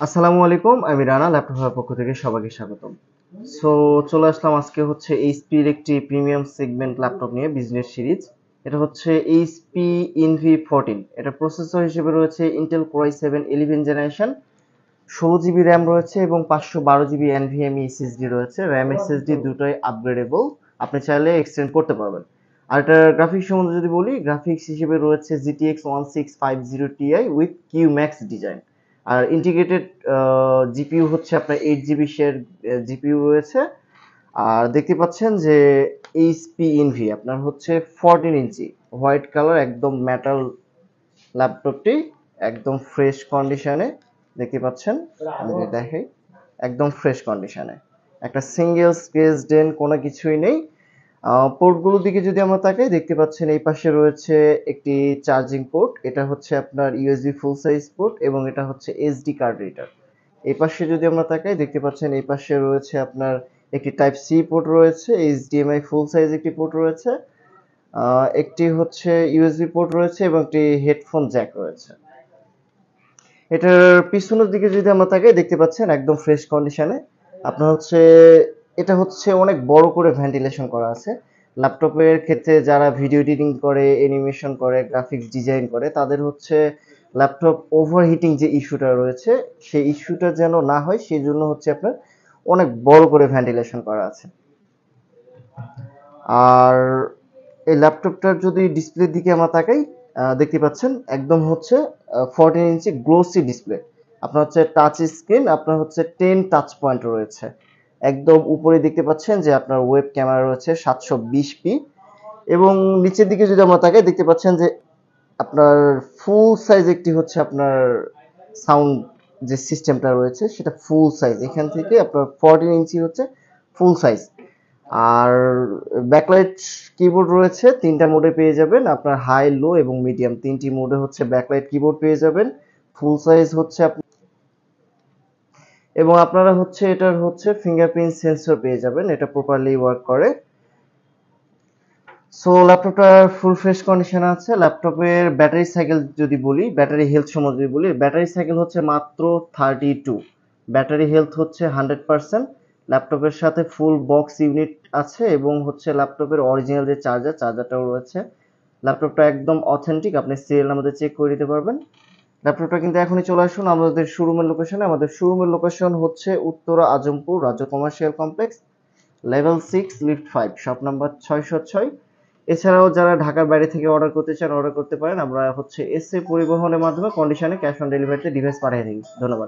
আসসালামু আলাইকুম, আমি রানা ল্যাপটপের পক্ষ থেকে সবাইকে স্বাগতম। সো চলে আসলাম আজকে হচ্ছে এইচপির একটি প্রিমিয়াম সেগমেন্ট ল্যাপটপ নিয়ে বিজনেস সিরিজ। এটা হচ্ছে এইচপি ইনভি 14। এটা প্রসেসর হিসেবে রয়েছে Intel core i7 11 generation, 16 GB RAM রয়েছে এবং 512 জিবি এনভিএমই এসএসডি রয়েছে। র্যাম এসএসডি দুটোই আপগ্রেডেবল, আপনি চাইলে এক্সটেন্ড করতে পারবেন। আর এটার গ্রাফিক্স সম্বন্ধে যদি বলি, গ্রাফিক্স হিসেবে রয়েছে GTX 1650 Ti with Q Max design. আর ইন্টিগ্রেটেড জিপিইউ হচ্ছে আপনার 8 জিবি শেয়ার জিপিইউ রয়েছে। আর দেখতে পাচ্ছেন যে এইচপি ইনভি আপনার হচ্ছে 14 ইঞ্চি হোয়াইট কালার, একদম মেটাল ল্যাপটপটি একদম ফ্রেশ কন্ডিশনে দেখতে পাচ্ছেন। আমি যদি দেখাই, একদম ফ্রেশ কন্ডিশনে, একটা সিঙ্গেল স্ক্র্যাচ ডেন্ট কোনো কিছুই নেই। পোর্টগুলোর দিকে যদি আমরা তাকাই, দেখতে পাচ্ছেন এই পাশে রয়েছে একটি চার্জিং পোর্ট, এটা হচ্ছে আপনার ইউএসবি ফুল সাইজ পোর্ট এবং এটা হচ্ছে এসডি কার্ড রিডার। এই পাশে যদি আমরা তাকাই, দেখতে পাচ্ছেন এই পাশে রয়েছে আপনার একটি টাইপ সি পোর্ট রয়েছে, এইচডিএমআই ফুল সাইজ একটি পোর্ট রয়েছে, একটি হচ্ছে ইউএসবি পোর্ট রয়েছে এবং একটি হেডফোন জ্যাক রয়েছে। এটার পিছনের দিকে যদি আমরা তাকাই, দেখতে পাচ্ছেন একদম ফ্রেশ কন্ডিশনে আপনার হচ্ছে, এটা হচ্ছে অনেক বড় করে ভেন্টিলেশন করা আছে। ল্যাপটপের ক্ষেত্রে যারা ভিডিও এডিটিং করে, অ্যানিমেশন করে, গ্রাফিক্স ডিজাইন করে, তাদের হচ্ছে ল্যাপটপ ওভারহিটিং যে ইস্যুটা রয়েছে, সেই ইস্যুটা যেন না হয় সেই জন্য হচ্ছে আপনার অনেক বড় করে ভেন্টিলেশন করা আছে। আর এই ল্যাপটপটার যদি ডিসপ্লের দিকে আমরা তাকাই, দেখতে পাচ্ছেন একদম হচ্ছে 14 ইঞ্চি গ্লোসি ডিসপ্লে। আপনার হচ্ছে টাচ স্ক্রিন, আপনার হচ্ছে 10 টাচ পয়েন্ট রয়েছে। একদম উপরে দেখতে পাচ্ছেন যে আপনার ওয়েব ক্যামেরা রয়েছে 720p এবং নিচের দিকে যদি আমরা তাকাই, দেখতে পাচ্ছেন যে আপনার ফুল সাইজ একটি হচ্ছে আপনার সাউন্ড যে সিস্টেমটা রয়েছে সেটা ফুল সাইজ। এখান থেকে আপনার 14 ইঞ্চি হচ্ছে ফুল সাইজ। আর ব্যাকলাইট কিবোর্ড রয়েছে, তিনটা মোডে পেয়ে যাবেন আপনার, হাই, লো এবং মিডিয়াম, তিনটি মোডে হচ্ছে ব্যাকলাইট কিবোর্ড পেয়ে যাবেন। ফুল সাইজ হচ্ছে এবং আপনারা হচ্ছে এটার হচ্ছে ফিঙ্গারপ্রিন্ট সেন্সর পেয়ে যাবেন, এটা প্রপারলি ওয়ার্ক করে। সো ল্যাপটপটা ফুল ফ্রেশ কন্ডিশন আছে। ল্যাপটপের ব্যাটারি সাইকেল যদি বলি, ব্যাটারি হেলথ সম্বন্ধে যদি বলি, ব্যাটারি সাইকেল হচ্ছে মাত্র 32, ব্যাটারি হেলথ হচ্ছে 100%। ল্যাপটপের সাথে ফুল বক্স ইউনিট আছে এবং হচ্ছে ল্যাপটপের অরিজিনাল যে চার্জারটাও রয়েছে। ল্যাপটপটা একদম অথেন্টিক, আপনি সিরিয়াল নাম্বার চেক করে দিতে পারবেন। ল্যাপটপটা কিন্তু এখনই চলে আসুন আমাদের শোরুমের লোকেশনে। আমাদের শোরুমের লোকেশন হচ্ছে উত্তরা আজমপুর রাজ্য commercial complex, level 6 lift 5, shop number 606। এছাড়াও যারা ঢাকার বাইরে থেকে অর্ডার করতে চান অর্ডার করতে পারেন। আমরা হচ্ছে এসএ পরিবহনের মাধ্যমে কন্ডিশনে ক্যাশ অন ডেলিভারিতে ডিভাইস পাঠিয়ে দিই। ধন্যবাদ।